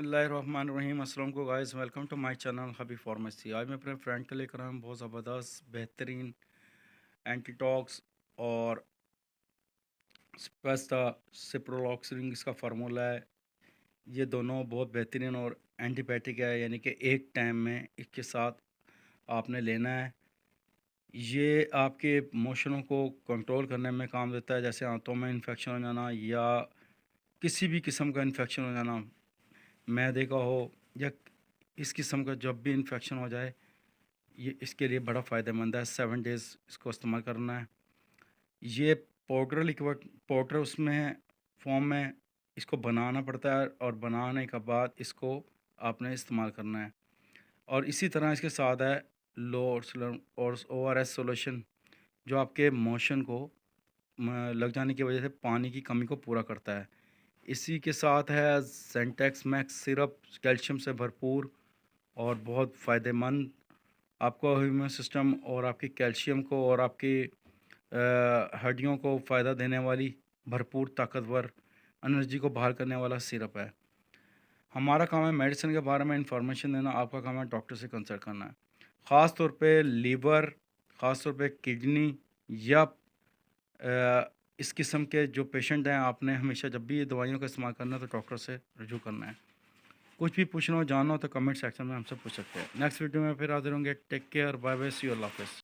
बिस्मिल्लाहिर्रहमानिर्रहीम अस्सलाम को guys, welcome to my channel हबी फार्मेसी। आज मैं अपने फ्रेंड के लेकर आया हूँ बहुत ज़बरदस्त बेहतरीन एंटीटॉक्स और स्पेस्टा सिप्रोलॉक्सिन इसका फार्मूला है। ये दोनों बहुत बेहतरीन और एंटीबायोटिक है, यानी कि एक टाइम में इसके साथ आपने लेना है। ये आपके मोशनों को कंट्रोल करने में काम देता है, जैसे आंतों में इन्फेक्शन हो जाना या किसी भी किस्म का इन्फेक्शन हो जाना, मैदे का हो या इस किस्म का जब भी इन्फेक्शन हो जाए, ये इसके लिए बड़ा फ़ायदेमंद है। 7 डेज़ इसको इस्तेमाल करना है। ये पाउडर लिक्विड पाउडर उसमें फॉर्म में इसको बनाना पड़ता है और बनाने के बाद इसको आपने इस्तेमाल करना है। और इसी तरह इसके साथ है लो और ORS सॉल्यूशन, जो आपके मोशन को लग जाने की वजह से पानी की कमी को पूरा करता है। इसी के साथ है सेंटेक्स मैक्स सिरप, कैल्शियम से भरपूर और बहुत फ़ायदेमंद, आपको ह्यूमन सिस्टम और आपकी कैल्शियम को और आपकी हड्डियों को फ़ायदा देने वाली भरपूर ताकतवर एनर्जी को बहाल करने वाला सिरप है। हमारा काम है मेडिसिन के बारे में इंफॉर्मेशन देना, आपका काम है डॉक्टर से कंसल्ट करना है। ख़ास तौर पे लीवर, ख़ास तौर पे किडनी या इस किस्म के जो पेशेंट हैं, आपने हमेशा जब भी ये दवाइयों का इस्तेमाल करना है तो डॉक्टर से रजू करना है। कुछ भी पूछना हो, जानना हो तो कमेंट सेक्शन में हमसे पूछ सकते हैं। नेक्स्ट वीडियो में फिर हाज़िर होंगे। Take care, bye bye, see you, अल्लाह हाफ़िज़।